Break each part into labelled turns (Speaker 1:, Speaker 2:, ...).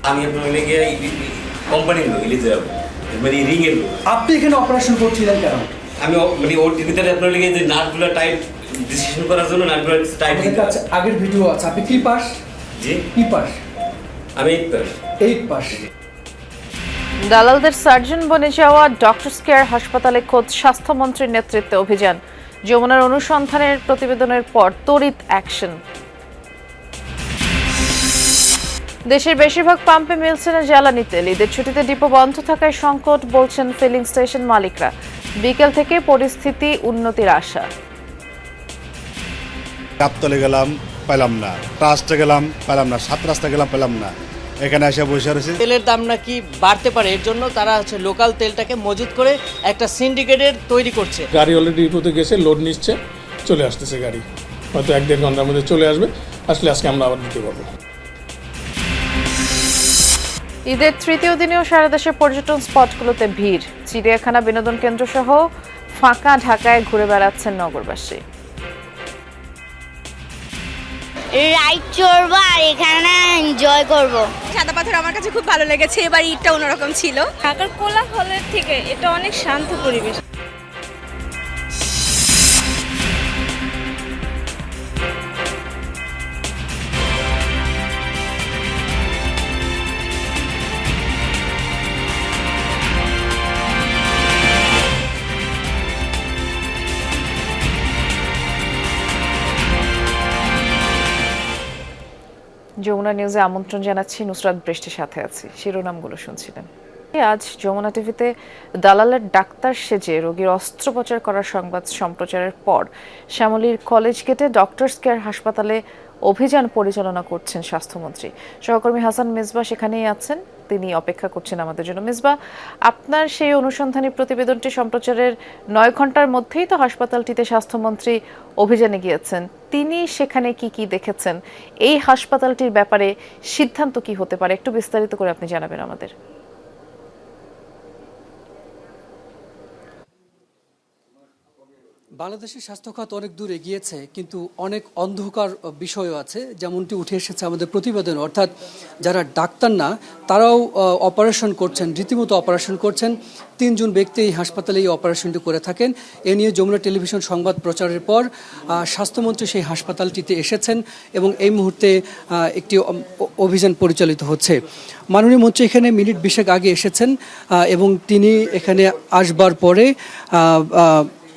Speaker 1: আমি আপনার লেগে কোম্পানির লোক ইলিজের মানে রিং এর লোক।
Speaker 2: আপনি এখানে অপারেশন করছিলেন কেন?
Speaker 1: আমি মানে ওর ভিতরে আপনার লেগে যে নাটগুলো টাইট ডিসিশন করার জন্য নাটগুলো টাইট
Speaker 2: আপনার কাছে আগের ভিডিও আছে। আপনি কি পাস?
Speaker 1: জি
Speaker 2: কি পাস?
Speaker 1: আমি 8 পাস।
Speaker 2: 8 পাস।
Speaker 3: দালালদের সার্জন বনে যাওয়া ডক্টরস কেয়ার হাসপাতালে খোদ স্বাস্থ্যমন্ত্রীর নেতৃত্বে অভিযান। যমুনার অনুসন্ধানের প্রতিবেদনের পর তড়িৎ অ্যাকশন। দেশের বেশিরভাগ পাম্পে মিলছে না জ্বালানি তেল। ঈদের ছুটিতে ডিপো বন্ধ থাকায় সংকট বলছেন ফিলিং স্টেশন মালিকরা। বিকেল থেকে পরিস্থিতি উন্নতির আশা।
Speaker 4: গাবতলে গেলাম পেলাম না, ট্রাস্টে গেলাম পেলাম না, 7 রাস্তা গেলাম পেলাম না, এখানে এসে বসে রয়েছে।
Speaker 5: তেলের দাম নাকি বাড়তে পারে, এর জন্য তারা লোকাল তেলটাকে মজুত করে একটা সিন্ডিকেটের তৈরি করছে।
Speaker 6: গাড়ি অলরেডি ডিপোতে গেছে, লোড নিচ্ছে, চলে আসতেছে গাড়ি, হয়তো 1-1.5 ঘন্টার মধ্যে চলে আসবে। আসলে আজকে আমরা আবার দিতে পারবো।
Speaker 3: ঈদের তৃতীয় দিনেও সারা দেশে পর্যটন স্পটগুলোতে ভিড়। চিড়িয়াখানা, বিনোদন কেন্দ্র সহ ফাঁকা ঢাকায় ঘুরে বেড়াচ্ছেন নগরবাসী।
Speaker 7: রাইড চড়বো আর এখানে এনজয় করবো।
Speaker 8: সাদা পাথর আমার কাছে খুব ভালো লেগেছে। এবার ঈদটা অন্যরকম ছিল।
Speaker 9: ঢাকার কোলাহলের থেকে এটা অনেক শান্ত পরিবেশ।
Speaker 3: যমুনা নিউজে আমন্ত্রণ জানাচ্ছি, নুসরাত বৃষ্টির সাথে আছি। শিরোনামগুলো শুনছিলেন। আজ যমুনা টিভিতে দালালের ডাক্তার সেজে রোগীর অস্ত্রোপচার করার সংবাদ সম্প্রচারের পর শ্যামলীর কলেজ গেটে ডক্টরস কেয়ার হাসপাতালে অভিযান পরিচালনা করছেন স্বাস্থ্যমন্ত্রী। সহকর্মী হাসান মিসবাহ সেখানেই আছেন, তিনি অপেক্ষা করছেন আমাদের জন্য। মিসবাহ, আপনার সেই অনুসন্ধানী প্রতিবেদনটি সম্প্রচারের 9 ঘন্টার মধ্যেই তো হাসপাতালটিতে স্বাস্থ্যমন্ত্রী অভিযানে গিয়েছেন। তিনি সেখানে কি কি দেখেছেন, এই হাসপাতালটির ব্যাপারে সিদ্ধান্ত কি হতে পারে, একটু বিস্তারিত করে আপনি জানাবেন আমাদের।
Speaker 2: বাংলাদেশের স্বাস্থ্য খাত অনেক দূর এগিয়েছে, কিন্তু অনেক অন্ধকার বিষয়ও আছে, যেমনটি উঠে এসেছে আমাদের প্রতিবেদন। অর্থাৎ যারা ডাক্তার না, তারাও অপারেশন করছেন, রীতিমতো অপারেশন করছেন। 3 জন ব্যক্তি এই হাসপাতালে এই অপারেশনটি করে থাকেন। এ নিয়ে যমুনা টেলিভিশন সংবাদ প্রচারের পর স্বাস্থ্যমন্ত্রী সেই হাসপাতালটিতে এসেছেন এবং এই মুহূর্তে একটি অভিযান পরিচালিত হচ্ছে। মাননীয় মন্ত্রী এখানে মিনিট 20 আগে এসেছেন এবং তিনি এখানে আসবার পরে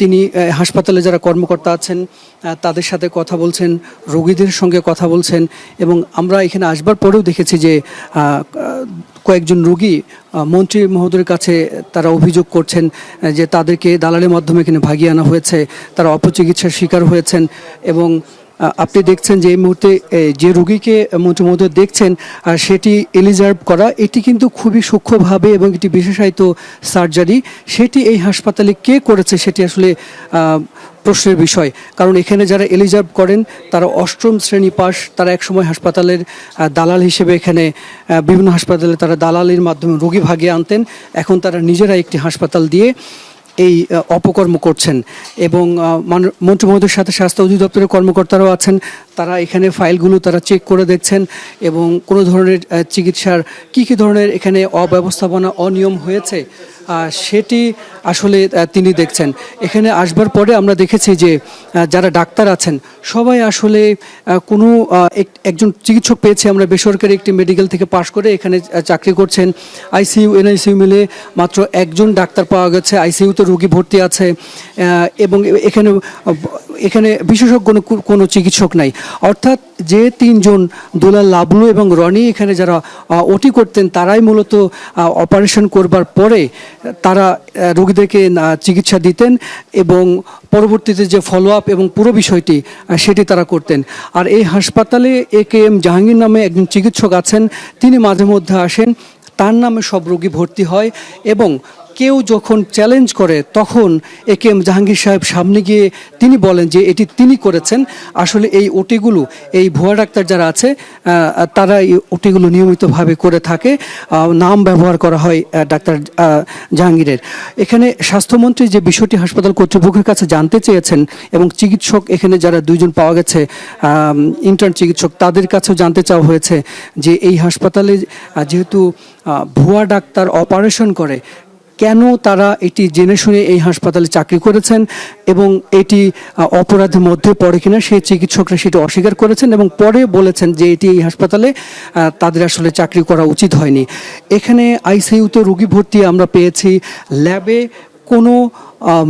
Speaker 2: তিনি হাসপাতালে যারা কর্মকর্তা আছেন তাদের সাথে কথা বলছেন, রোগীদের সঙ্গে কথা বলছেন। এবং আমরা এখানে আসবার পরেও দেখেছি যে কয়েকজন রোগী মন্ত্রী মহোদয়ের কাছে তারা অভিযোগ করছেন যে তাদেরকে দালালের মাধ্যমে এখানে ভাগিয়ে আনা হয়েছে, তারা অপচিকিৎসার শিকার হয়েছেন। এবং আপনি দেখছেন যে এই মুহূর্তে যে রোগীকে মন্ত্রী মহোদয় দেখছেন সেটি এলিজার্ভ করা, এটি কিন্তু খুবই সূক্ষ্মভাবে এবং এটি বিশেষায়িত সার্জারি। সেটি এই হাসপাতালে কে করেছে সেটি আসলে প্রশ্নের বিষয়। কারণ এখানে যারা এলিজার্ভ করেন তারা 8ম শ্রেণী পাস, তারা একসময় হাসপাতালের দালাল হিসেবে এখানে বিভিন্ন হাসপাতালে তারা দালালির মাধ্যমে রোগী ভাগিয়ে আনতেন। এখন তারা নিজেরা একটি হাসপাতাল দিয়ে এই অপকর্ম করছেন। এবং মন্ত্রী মহোদয়ের সাথে স্বাস্থ্য অধিদপ্তরের কর্মকর্তারাও আছেন, তারা এখানে ফাইলগুলো তারা চেক করে দেখছেন এবং কোনো ধরনের চিকিৎসার কী ধরনের এখানে অব্যবস্থাপনা, অনিয়ম হয়েছে সেটি আসলে তিনি দেখছেন। এখানে আসবার পরে আমরা দেখেছি যে যারা ডাক্তার আছেন সবাই আসলে কোনো একজন চিকিৎসক পেয়েছে আমরা বেসরকারি একটি মেডিকেল থেকে পাশ করে এখানে চাকরি করছেন। আইসিইউ, এনআইসিইউ মিলে মাত্র 1জন ডাক্তার পাওয়া গেছে। আইসিইউতে রোগী ভর্তি আছে এবং এখানে বিশেষজ্ঞ কোনো চিকিৎসক নাই। অর্থাৎ যে 3 জন দুলাল, লাবলু এবং রনি এখানে যারা ওটি করতেন তারাই মূলত অপারেশন করবার পরে তারা রোগীদেরকে চিকিৎসা দিতেন এবং পরবর্তীতে যে ফলো আপ এবং পুরো বিষয়টি সেটি তারা করতেন। আর এই হাসপাতালে AKM জাহাঙ্গীর নামে একজন চিকিৎসক আছেন, তিনি মাঝে মধ্যে আসেন, তার নামে সব রোগী ভর্তি হয় এবং কেউ যখন চ্যালেঞ্জ করে তখন একে এম জাহাঙ্গীর সাহেব সামনে গিয়ে তিনি বলেন যে এটি তিনি করেছেন। আসলে এই ওটিগুলো এই ভুয়া ডাক্তার যারা আছে তারা এই ওটিগুলো নিয়মিতভাবে করে থাকে, নাম ব্যবহার করা হয় ডাক্তার জাহাঙ্গীরের। এখানে স্বাস্থ্যমন্ত্রী যে বিষয়টি হাসপাতাল কর্তৃপক্ষের কাছে জানতে চেয়েছেন এবং চিকিৎসক এখানে যারা দুইজন পাওয়া গেছে ইন্টার্ন চিকিৎসক তাদের কাছেও জানতে চাওয়া হয়েছে যে এই হাসপাতালে যেহেতু ভুয়া ডাক্তার অপারেশন করে, কেন তারা এটি জেনে শুনে এই হাসপাতালে চাকরি করেছেন এবং এটি অপরাধের মধ্যে পড়ে কিনা সেই চিকিৎসকরা সেটি অস্বীকার করেছেন এবং পরে বলেছেন যে এটি এই হাসপাতালে তাদের আসলে চাকরি করা উচিত হয়নি। এখানে আইসিইউতে রোগী ভর্তি আমরা পেয়েছি, ল্যাবে কোনো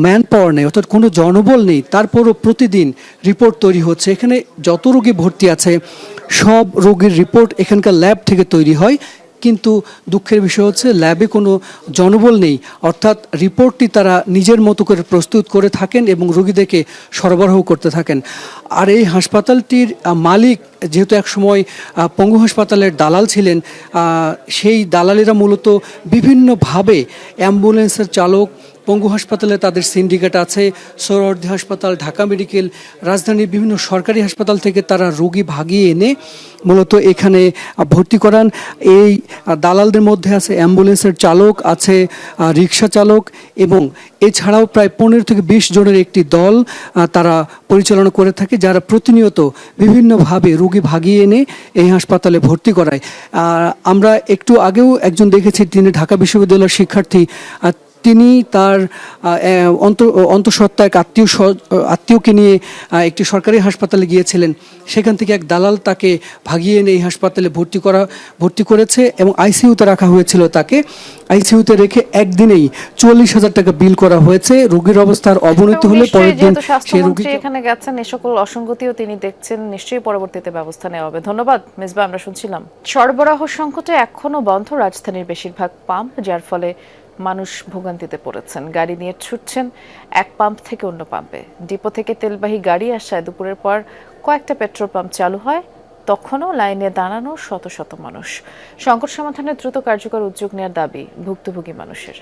Speaker 2: ম্যান পাওয়ার নেই, অর্থাৎ কোনো জনবল নেই, তারপরও প্রতিদিন রিপোর্ট তৈরি হচ্ছে। এখানে যত রোগী ভর্তি আছে সব রোগীর রিপোর্ট এখানকার ল্যাব থেকে তৈরি হয়, কিন্তু দুঃখের বিষয় হচ্ছে ল্যাবে কোনো জনবল নেই, অর্থাৎ রিপোর্টটি তারা নিজের মতো করে প্রস্তুত করে থাকেন এবং রোগীদেরকে সরবরাহ করতে থাকেন। আর এই হাসপাতালটির মালিক যেহেতু একসময় পঙ্গু হাসপাতালের দালাল ছিলেন, সেই দালালেরা মূলত বিভিন্নভাবে অ্যাম্বুলেন্সের চালক, পঙ্গু হাসপাতালে তাদের সিন্ডিকেট আছে, সোহরাওয়ার্দী হাসপাতাল, ঢাকা মেডিকেল, রাজধানীর বিভিন্ন সরকারি হাসপাতাল থেকে তারা রোগী ভাগিয়ে এনে মূলত এখানে ভর্তি করান। এই দালালদের মধ্যে আছে অ্যাম্বুলেন্সের চালক, আছে রিক্সা চালক এবং এছাড়াও প্রায় 15 থেকে 20 জনের একটি দল তারা পরিচালনা করে থাকে, যারা প্রতিনিয়ত বিভিন্নভাবে রোগী ভাগিয়ে এনে এই হাসপাতালে ভর্তি করায়। আমরা একটু আগেও একজন দেখেছি, তিনি ঢাকা বিশ্ববিদ্যালয়ের শিক্ষার্থী, তিনি তার অন্তঃসত্ত্বা এক আত্মীয়কে নিয়ে একটি সরকারি হাসপাতালে গিয়েছিলেন, সেখান থেকে এক দালাল তাকে ভাগিয়ে এনে এই হাসপাতালে ভর্তি করেছে এবং আইসিইউতে রাখা হয়েছিল। তাকে আইসিইউতে রেখে একদিনেই 40,000 টাকা বিল করা হয়েছে। রোগীর অবস্থার অবনতি হলে পরের দিন সেই রোগীকে
Speaker 3: এখানে গেছেন, এই সকল অসঙ্গতিও তিনি দেখছেন, নিশ্চয়ই পরবর্তীতে ব্যবস্থা নেওয়া হবে। ধন্যবাদ মেজবা। আমরা শুনছিলাম সরবরাহ সংকটে এখনো বন্ধ রাজধানীর বেশিরভাগ পাম্প, যার ফলে মানুষ ভোগান্তিতে পড়েছেন। গাড়ি নিয়ে ছুটছেন এক পাম্প থেকে অন্য পাম্পে। ডিপো থেকে তেলবাহী গাড়ি আসায় দুপুরের পর কয়েকটা পেট্রোল পাম্প চালু হয়, তখনও লাইনে দাঁড়ানো শত শত মানুষ। সংকট সমাধানে দ্রুত কার্যকর উদ্যোগ নেওয়ার দাবি ভুক্তভোগী মানুষের।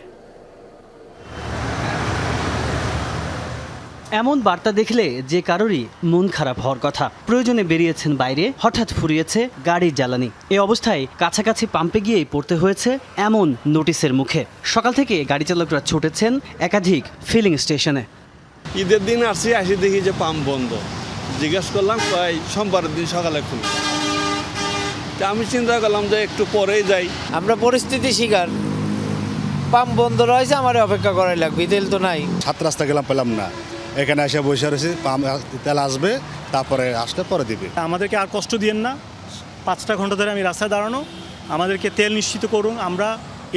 Speaker 10: এমন বার্তা দেখলে যে কারোরই মন খারাপ হওয়ার কথা। প্রয়োজনে বেরিয়েছেন বাইরে, হঠাৎ ফুরিয়েছে গাড়ির জ্বালানি। এই অবস্থায় কাছাকাছি পাম্পে গিয়েই পড়তে হয়েছে এমন নোটিশের মুখে। সকাল থেকে গাড়ি চালকরা ছুটেছেন একাধিক ফিলিং স্টেশনে।
Speaker 11: ঈদের দিন আসি দেখি যে পাম্প বন্ধ। জিজ্ঞেস করলাম সোমবারের দিন সকালে খুলবে। তা আমি চিন্তা করলাম যে একটু পরেই যাই।
Speaker 5: আমরা পরিস্থিতি শিকার, পাম্প বন্ধ রয়েছে, আমার অপেক্ষা করাই লাগবে, তেল তো নাই।
Speaker 4: 7 রাস্তা গেলাম, পেলাম না। এখানে এসে বসে রয়েছি, তেল আসবে, তারপরে আসলে পরে দিবে।
Speaker 12: আমাদেরকে আর কষ্ট দিয়েন না, 5টা ঘন্টা ধরে আমি রাস্তায় দাঁড়ানো, আমাদেরকে তেল নিশ্চিত করুন, আমরা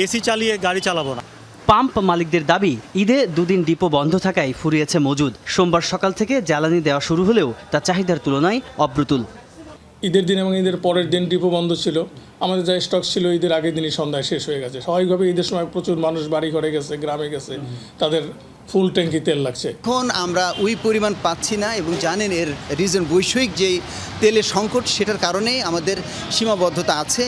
Speaker 12: এসি চালিয়ে গাড়ি চালাবো না।
Speaker 10: পাম্প মালিকদের দাবি, ঈদে 2 দিন ডিপো বন্ধ থাকায় ফুরিয়েছে মজুদ। সোমবার সকাল থেকে জ্বালানি দেওয়া শুরু হলেও তা চাহিদার তুলনায় অপ্রতুল।
Speaker 6: ঈদের দিন এবং ঈদের পরের দিন ডিপো বন্ধ ছিল। আমাদের যা স্টক ছিল ঈদের আগের দিনই সন্ধ্যায় শেষ হয়ে গেছে। স্বাভাবিকভাবে ঈদের সময় প্রচুর মানুষ বাড়ি ঘরে গেছে, গ্রামে গেছে, তাদের ফুল ট্যাঙ্কি তেল লাগছে।
Speaker 13: এখন আমরা ওই পরিমাণ পাচ্ছি না এবং জানেন এর রিজন বৈষয়িক যে তেলের সংকট, সেটার কারণেই আমাদের সীমাবদ্ধতা আছে।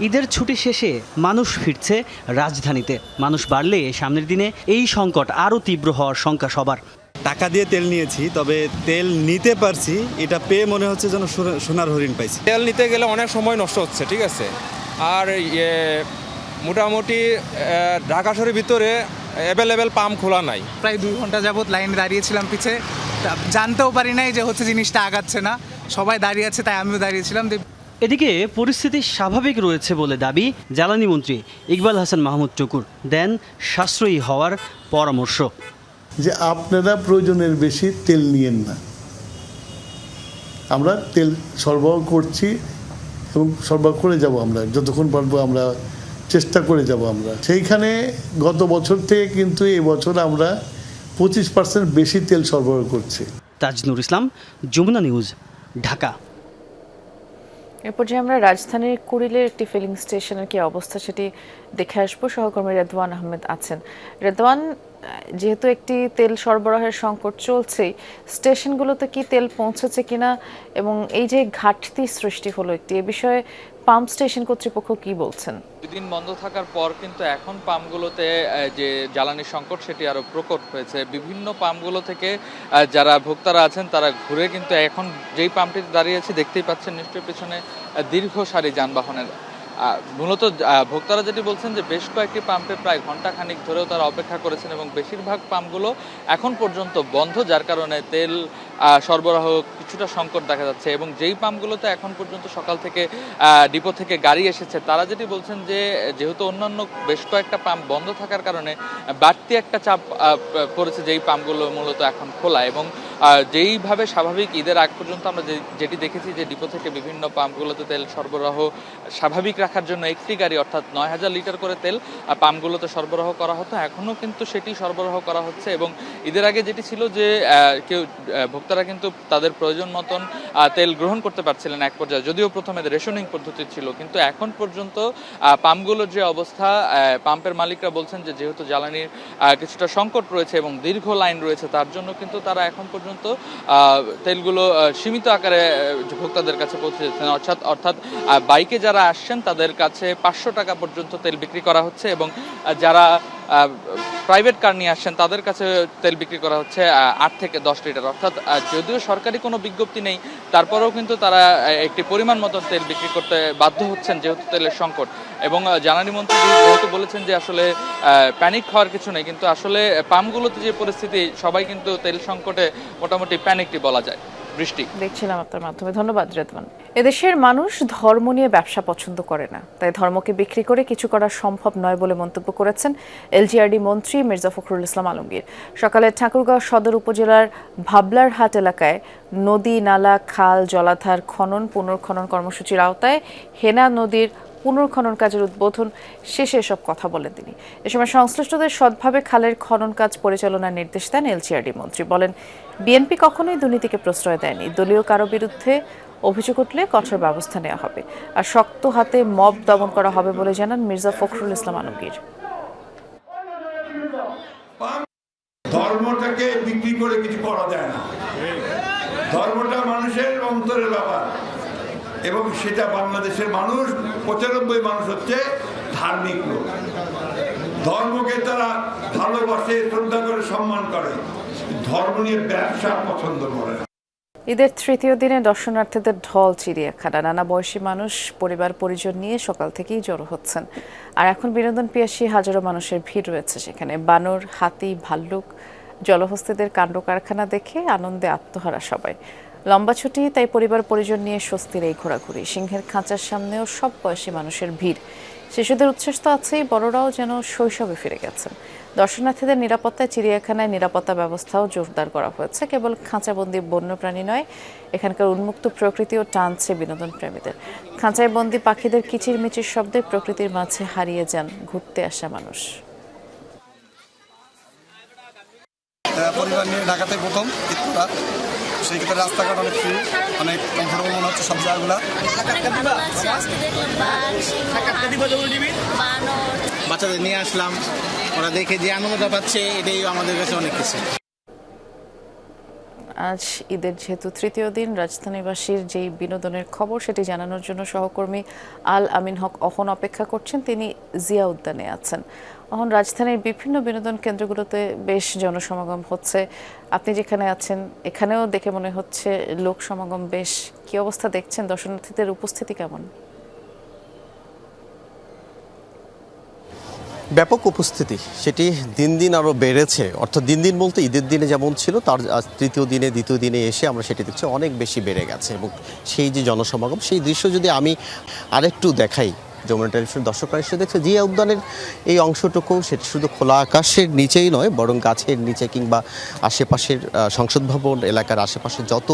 Speaker 10: ঈদের ছুটি শেষে মানুষ ফিরছে রাজধানীতে। মানুষ বাড়লে সামনের দিনে এই সংকট আরও তীব্র হওয়ার শঙ্কা সবার।
Speaker 11: টাকা দিয়ে তেল নিয়েছি, তবে তেল নিতে পারছি, এটা পেয়ে মনে হচ্ছে যেন সোনার হরিণ পাইছি।
Speaker 14: তেল নিতে গেলে অনেক সময় নষ্ট হচ্ছে, ঠিক আছে। আর মোটামুটি ঢাকা শহরের ভিতরে অ্যাভেলেবেল পাম্প খোলা নাই।
Speaker 15: প্রায় 2 ঘন্টা যাবত লাইনে দাঁড়িয়েছিলাম পিছে, জানতেও পারি নাই যে হচ্ছে জিনিসটা আগাচ্ছে না, সবাই দাঁড়িয়ে আছে, তাই আমিও দাঁড়িয়েছিলাম।
Speaker 10: এদিকে পরিস্থিতি স্বাভাবিক রয়েছে বলে দাবি জ্বালানি মন্ত্রী ইকবাল হাসান মাহমুদ টুকুর। দেন সাশ্রয়ী হওয়ার পরামর্শ,
Speaker 16: যে আপনারা প্রয়োজনের বেশি তেল নিয়েন না। আমরা তেল সরবরাহ করছি এবং সরবরাহ করে যাব, আমরা যতক্ষণ পারবো আমরা চেষ্টা করে যাব। আমরা সেইখানে গত বছর থেকে কিন্তু এই বছর আমরা 25% বেশি তেল সরবরাহ করছি।
Speaker 10: তাজনুর ইসলাম, যমুনা নিউজ, ঢাকা।
Speaker 3: এরপর যে আমরা রাজধানীর কুড়িলের একটি ফিলিং স্টেশনের কি অবস্থা সেটি দেখে আসবো। সহকর্মী রেদওয়ান আহমেদ আছেন। রেদওয়ান, যেহেতু একটি তেল সরবরাহের সংকট চলছে, স্টেশনগুলোতে কি তেল পৌঁছেছে কিনা এবং এই যে ঘাটতি সৃষ্টি হলো একটি, এ বিষয়ে পাম্প স্টেশন কর্তৃপক্ষ কি বলছেন?
Speaker 17: দুদিন বন্ধ থাকার পর কিন্তু এখন পাম্পগুলোতে যে জ্বালানি সংকট সেটি আরও প্রকট হয়েছে। বিভিন্ন পাম্পগুলো থেকে যারা ভোক্তারা আছেন তারা ঘুরে কিন্তু এখন যেই পাম্পটিতে দাঁড়িয়ে আছে দেখতেই পাচ্ছেন নিশ্চয়ই পেছনে দীর্ঘ সারি যানবাহনের। মূলত ভোক্তারা যেটি বলছেন যে বেশ কয়েকটি পাম্পে প্রায় ঘণ্টাখানিক ধরেও তারা অপেক্ষা করেছেন এবং বেশিরভাগ পাম্পগুলো এখন পর্যন্ত বন্ধ, যার কারণে তেল সরবরাহ কিছুটা সংকট দেখা যাচ্ছে। এবং যেই পাম্পগুলোতে এখন পর্যন্ত সকাল থেকে ডিপো থেকে গাড়ি এসেছে তারা যেটি বলছেন যে যেহেতু অন্যান্য বেশ কয়েকটা পাম্প বন্ধ থাকার কারণে বাড়তি একটা চাপ পড়েছে যেই পাম্পগুলো মূলত এখন খোলা। এবং যেইভাবে স্বাভাবিক ঈদের আগ পর্যন্ত আমরা যেটি দেখেছি যে ডিপো থেকে বিভিন্ন পাম্পগুলোতে তেল সরবরাহ স্বাভাবিক রাখার জন্য একটি গাড়ি অর্থাৎ ৯,০০০ লিটার করে তেল পাম্পগুলোতে সরবরাহ করা হতো, এখনও কিন্তু সেটি সরবরাহ করা হচ্ছে। এবং ঈদের আগে যেটি ছিল যে ভোক্তারা কিন্তু তাদের প্রয়োজন মতন তেল গ্রহণ করতে পারছিলেন এক পর্যায়ে, যদিও প্রথমে রেশনিং পদ্ধতি ছিল, কিন্তু এখন পর্যন্ত পাম্পগুলোর যে অবস্থা, পাম্পের মালিকরা বলছেন যে যেহেতু জ্বালানির কিছুটা সংকট রয়েছে এবং দীর্ঘ লাইন রয়েছে তার জন্য কিন্তু তারা এখন পর্যন্ত তেলগুলো সীমিত আকারে ভোক্তাদের কাছে পৌঁছে দিচ্ছেন। অর্থাৎ বাইকে যারা আসছেন তাদের কাছে 500 টাকা পর্যন্ত তেল বিক্রি করা হচ্ছে এবং যারা প্রাইভেট কার নিয়ে আসছেন তাদের কাছে তেল বিক্রি করা হচ্ছে 8 থেকে 10 লিটার। অর্থাৎ যদিও সরকারি কোনো বিজ্ঞপ্তি নেই তারপরেও কিন্তু তারা একটি পরিমাণ মতো তেল বিক্রি করতে বাধ্য হচ্ছেন যেহেতু তেলের সংকট। এবং জ্বালানি মন্ত্রী যেহেতু বলেছেন যে আসলে প্যানিক হওয়ার কিছু নেই, কিন্তু আসলে পাম্পগুলোতে যে পরিস্থিতি সবাই কিন্তু তেল সংকটে মোটামুটি প্যানিকটি বলা যায়। বৃষ্টি
Speaker 3: দেখছিলাম আপনার মাধ্যমে, ধন্যবাদ রেদওয়ান। এদেশের মানুষ ধর্ম নিয়ে ব্যবসা পছন্দ করে না, তাই ধর্মকে বিক্রি করে কিছু করা সম্ভব নয় বলে মন্তব্য করেছেন এলজিআরডি মন্ত্রী মির্জা ফখরুল ইসলাম আলমগীর। সকালে ঠাকুরগাঁও সদর উপজেলার ভাবলারহাট এলাকায় নদী, নালা, খাল, জলাধার খনন পুনর্খনন কর্মসূচির আওতায় হেনা নদীর পুনর্খনন কাজের উদ্বোধন শেষে এসব কথা বলেন তিনি। এ সময় সংশ্লিষ্টদের সৎভাবে খালের খনন কাজ পরিচালনার নির্দেশ দেন এলজিআরডি মন্ত্রী। বলেন, বিএনপি কখনোই দুর্নীতিকে প্রশ্রয় দেয়নি, দলীয় কারো বিরুদ্ধে অভিযোগ উঠলে কঠোর ব্যবস্থা নেওয়া হবে আর শক্ত হাতে মব দমন করা হবে বলে জানান মির্জা ফখরুল ইসলাম আলমগীর।
Speaker 18: ধর্মটাকে বিক্রি করে কিছু করা যায় না, ধর্মটা মানুষের অন্তরের ব্যাপার এবং সেটা বাংলাদেশের মানুষ 95% মানুষ হচ্ছে ধার্মিক লোক। ধর্মকে তারা ভালোবাসে, শ্রদ্ধা করে, সম্মান করে, ধর্ম নিয়ে ব্যবসা পছন্দ করে না।
Speaker 3: ঈদের তৃতীয় দিনে দর্শনার্থীদের ঢল চিড়িয়াখানা। নানা বয়সী মানুষ পরিবার পরিজন নিয়ে সকাল থেকেই জড়ো হচ্ছেন। আর এখন বিনোদন পিয়াসী হাজারো মানুষের ভিড় রয়েছে সেখানে। বানর, হাতি, ভাল্লুক, জলহস্তিদের কাণ্ড কারখানা দেখে আনন্দে আত্মহারা সবাই। লম্বা ছুটি, তাই পরিবার পরিজন নিয়ে স্বস্তির এই ঘোরাঘুরি। সিংহের খাঁচার সামনেও সব বয়সী মানুষের ভিড়। শিশুদের উচ্ছ্বাস তো আছেই, বড়রাও যেন শৈশবে ফিরে গেছেন। দর্শনার্থীদের নিরাপত্তায় চিড়িয়াখানায় নিরাপত্তা ব্যবস্থাও জোরদার করা হয়েছে। কেবল খাঁচাবন্দি বন্যপ্রাণী নয়, এখানকার উন্মুক্ত প্রকৃতিও টানছে বিনোদন প্রেমীদের। খাঁচায় বন্দি পাখিদের কিচিরমিচির শব্দে প্রকৃতির মাঝে হারিয়ে যান ঘুরতে আসা মানুষ।
Speaker 19: পরিবার নিয়ে ঢাকাতে প্রথম ঈদ করা, সেই ক্ষেত্রে রাস্তাঘাট অনেক ফ্রি, অনেক কমফোর্টেবল মনে হচ্ছে সব জায়গাগুলো। বাচ্চাদের নিয়ে আসলাম, ওরা দেখে যে আনন্দটা পাচ্ছে এটাই আমাদের কাছে অনেক কিছু।
Speaker 3: আজ ঈদের যেহেতু তৃতীয় দিন, রাজধানীবাসীর যেই বিনোদনের খবর সেটি জানানোর জন্য সহকর্মী আল আমিন হক অহন অপেক্ষা করছেন। তিনি জিয়া উদ্যানে আছেন। অহন, রাজধানীর বিভিন্ন বিনোদন কেন্দ্রগুলোতে বেশ জনসমাগম হচ্ছে। আপনি যেখানে আছেন এখানেও দেখে মনে হচ্ছে লোক সমাগম বেশ। কি অবস্থা দেখছেন, দর্শনার্থীদের উপস্থিতি কেমন?
Speaker 20: ব্যাপক উপস্থিতি সেটি দিন দিন আরও বেড়েছে। অর্থাৎ দিন দিন বলতে ঈদের দিনে যেমন ছিল তার তৃতীয় দিনে দ্বিতীয় দিনে এসে আমরা সেটি দেখছি অনেক বেশি বেড়ে গেছে। এবং সেই যে জনসমাগম, সেই দৃশ্য যদি আমি আরেকটু দেখাই, যমুনা টেলিভিশন দর্শকরা এসে দেখছে জিয়া উদ্যানের এই অংশটুকু সেটি শুধু খোলা আকাশের নিচেই নয়, বরং গাছের নিচে কিংবা আশেপাশের সংসদ ভবন এলাকার আশেপাশে যত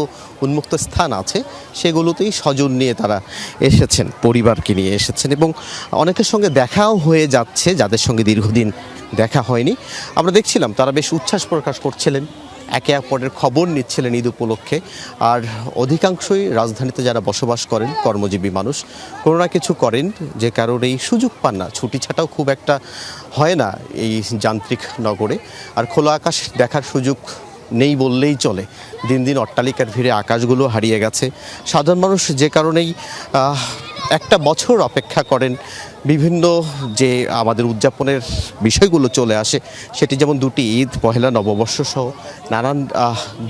Speaker 20: উন্মুক্ত স্থান আছে সেগুলোতেই স্বজন নিয়ে তারা এসেছেন, পরিবারকে নিয়ে এসেছেন এবং অনেকের সঙ্গে দেখাও হয়ে যাচ্ছে যাদের সঙ্গে দীর্ঘদিন দেখা হয়নি। আমরা দেখছিলাম তারা বেশ উচ্ছ্বাস প্রকাশ করছিলেন, একে অপরের খবর নিচ্ছিলেন ঈদ উপলক্ষে। আর অধিকাংশই রাজধানীতে যারা বসবাস করেন কর্মজীবী মানুষ, কোনো না কিছু করেন যে কারণে এই সুযোগ পান না, ছুটি ছাটাও খুব একটা হয় না এই যান্ত্রিক নগরে। আর খোলা আকাশ দেখার সুযোগ নেই বললেই চলে। দিন দিন অট্টালিকার ভিড়ে আকাশগুলো হারিয়ে গেছে। সাধারণ মানুষ যে কারণেই একটা বছর অপেক্ষা করেন বিভিন্ন যে আমাদের উদযাপনের বিষয়গুলো চলে আসে, সেটি যেমন দুটি ঈদ, পহেলা নববর্ষ সহ নানান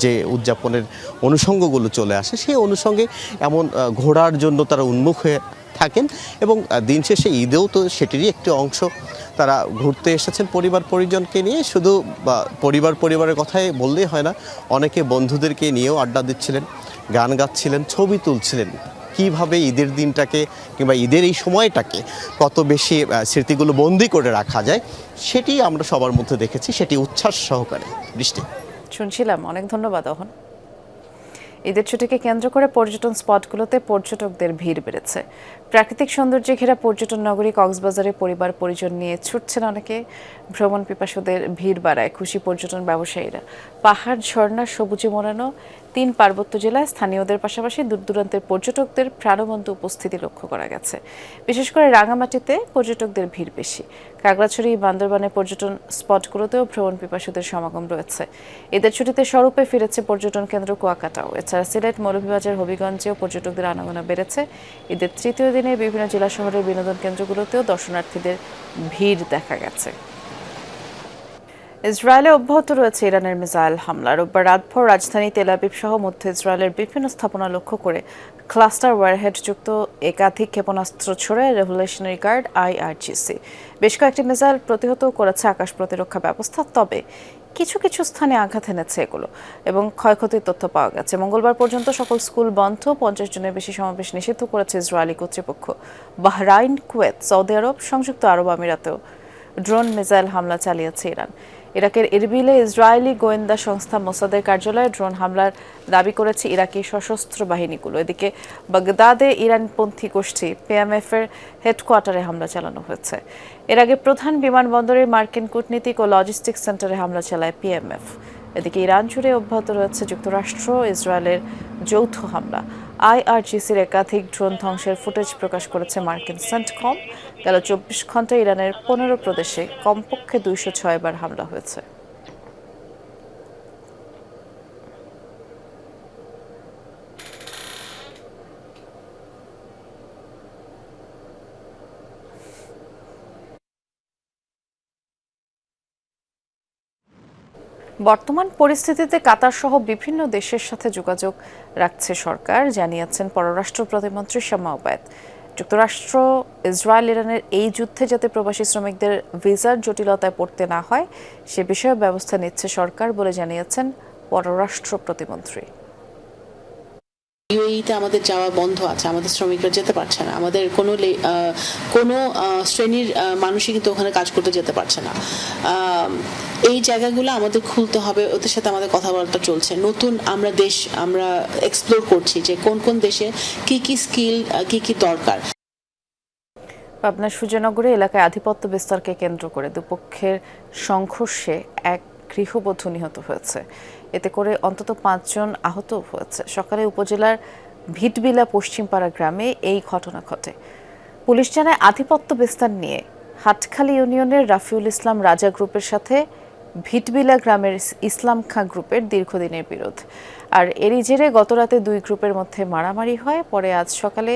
Speaker 20: যে উদযাপনের অনুষঙ্গগুলো চলে আসে, সেই অনুষঙ্গে এমন ঘোরার জন্য তারা উন্মুখ হয়ে থাকেন এবং দিন শেষে ঈদেও তো সেটিরই একটি অংশ। তারা ঘুরতে এসেছেন পরিবার পরিজনকে নিয়ে, শুধু পরিবারের কথাই বললেই হয় না, অনেকে বন্ধুদেরকে নিয়েও আড্ডা দিচ্ছিলেন, গান গাচ্ছিলেন, ছবি তুলছিলেন। কীভাবে ঈদের দিনটাকে কিংবা ঈদের এই সময়টাকে কত বেশি স্মৃতিগুলো বন্দি করে রাখা যায়, সেটি আমরা সবার মধ্যে দেখেছি, সেটি উচ্ছ্বাস সহকারে। বৃষ্টি
Speaker 3: শুনছিলাম, অনেক ধন্যবাদ অহন। ঈদের ছুটিকে কেন্দ্র করে পর্যটন স্পটগুলোতে পর্যটকদের ভিড় বেড়েছে। প্রাকৃতিক সৌন্দর্যে ঘেরা পর্যটন নগরী কক্সবাজারে পরিবার পরিজন নিয়ে ছুটছেন অনেকে। ভ্রমণ পিপাসুদের ভিড় বাড়ায় খুশি পর্যটন ব্যবসায়ীরা। পাহাড়, ঝর্ণা, সবুজে মোড়ানো 3 পার্বত্য জেলায় স্থানীয়দের পাশাপাশি দূর দূরান্তের পর্যটকদের প্রাণবন্ত উপস্থিতি লক্ষ্য করা গেছে। বিশেষ করে রাঙামাটিতে পর্যটকদের ভিড় বেশি। খাগড়াছড়ি, বান্দরবানের পর্যটন স্পটগুলোতেও ভ্রমণ পিপাসুদের সমাগম রয়েছে। ঈদের ছুটিতে স্বরূপে ফিরেছে পর্যটন কেন্দ্র কুয়াকাটাও। এছাড়া সিলেট, মৌলভীবাজার, হবিগঞ্জেও পর্যটকদের আনাগোনা বেড়েছে। ঈদের তৃতীয় দিনে বিভিন্ন জেলা শহরের বিনোদন কেন্দ্রগুলোতেও দর্শনার্থীদের ভিড় দেখা গেছে। ইসরায়েলে অব্যাহত রয়েছে ইরানের মিসাইল হামলা। রোববার রাতভর রাজধানী তেল আবিব সহ মধ্য ইসরায়েলের বিভিন্ন স্থাপনা লক্ষ্য করে ক্লাস্টার ওয়ারহেড যুক্ত একাধিক ক্ষেপণাস্ত্র ছোড়ে রেভলিউশনারি গার্ড IRGC। বেশ কয়েকটি মিসাইল প্রতিহত করেছে আকাশ প্রতিরক্ষা ব্যবস্থা, তবে কিছু কিছু স্থানে আঘাত এনেছে এগুলো এবং ক্ষয়ক্ষতির তথ্য পাওয়া গেছে। মঙ্গলবার পর্যন্ত সকল স্কুল বন্ধ, 50 জনের বেশি সমাবেশ নিষিদ্ধ করেছে ইসরায়েলি কর্তৃপক্ষ। বাহরাইন, কুয়েত, সৌদি আরব, সংযুক্ত আরব আমিরাতেও ড্রোন মিসাইল হামলা চালিয়েছে ইরান। ইরাকের এরবিলে ইসরায়েলি গোয়েন্দা সংস্থা মোসাদের কার্যালয়ে ড্রোন হামলার দাবি করেছে ইরাকি সশস্ত্র বাহিনীগুলো। এদিকে বাগদাদে ইরানপন্থী গোষ্ঠী PMF এর হেডকোয়ার্টারে হামলা চালানো হয়েছে। এর আগে প্রধান বিমানবন্দরের মার্কিন কূটনীতিক ও লজিস্টিক্স সেন্টারে হামলা চালায় PMF। এদিকে ইরান জুড়ে অব্যাহত রয়েছে যুক্তরাষ্ট্র ইসরায়েলের যৌথ হামলা। IRGCর একাধিক ড্রোন ধ্বংসের ফুটেজ প্রকাশ করেছে মার্কিন সেন্টকম। গেল 24 ঘন্টায় ইরানের 15 প্রদেশে কমপক্ষে 206 বার হামলা হয়েছে। বর্তমান পরিস্থিতিতে কাতার সহ বিভিন্ন দেশের সাথে যোগাযোগ রাখছে সরকার, জানিয়েছেন পররাষ্ট্র প্রতিমন্ত্রী শামা ওবায়েদ। যুক্তরাষ্ট্র, ইসরায়েল, ইরানের এই যুদ্ধে যাতে প্রবাসী শ্রমিকদের ভিসার জটিলতায় পড়তে না হয় সে বিষয়ে ব্যবস্থা নিচ্ছে সরকার বলে জানিয়েছেন পররাষ্ট্র প্রতিমন্ত্রী।
Speaker 21: ইউএইতে আমাদের যাওয়া বন্ধ আছে, আমাদের শ্রমিকরা যেতে পারছে না, আমাদের কোনো শ্রেণীর মানুষই কিন্তু ওখানে কাজ করতে যেতে পারছে না। এই জায়গাগুলো আমাদের খুলতে হবে, ওদের সাথে আমাদের কথাবার্তা চলছে। নতুন আমরা এক্সপ্লোর করছি যে কোন কোন দেশে কি কি স্কিল, কি কি দরকার।
Speaker 3: পাবনার সূর্যনগরে এলাকায় আধিপত্য বিস্তারকে কেন্দ্র করে দুপক্ষের সংঘর্ষে এক গৃহবধূ নিহত হয়েছে। এতে করে অন্তত 5 জন আহত হয়েছে। সকালে উপজেলার ভিটবিলা পশ্চিমপাড়া গ্রামে এই ঘটনা ঘটে। পুলিশ জানায় আধিপত্য বিস্তার নিয়ে হাটখালী ইউনিয়নের রাফিউল ইসলাম রাজা গ্রুপের সাথে ভিটবিলা গ্রামের ইসলাম খাঁ গ্রুপের দীর্ঘদিনের বিরোধ। আর এরই জেরে গতরাতে 2 গ্রুপের মধ্যে মারামারি হয়। পরে আজ সকালে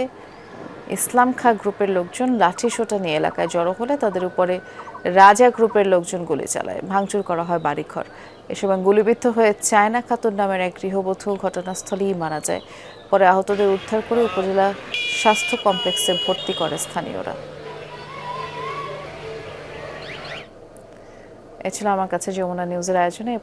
Speaker 3: ইসলাম খাঁ গ্রুপের লোকজন লাঠিসোঁটা নিয়ে এলাকায় জড়ো হলে তাদের উপরে রাজা গ্রুপের লোকজন গুলি চালায়, ভাঙচুর করা হয় বাড়িঘর। এ সময় গুলিবিদ্ধ হয়ে চায়না খাতুন নামের এক গৃহবধূ ঘটনাস্থলেই মারা যায়। পরে আহতদের উদ্ধার করে উপজেলা স্বাস্থ্য কমপ্লেক্সে ভর্তি করে স্থানীয়রা। এ ছিল আমার কাছে যমুনা নিউজের আয়োজনে।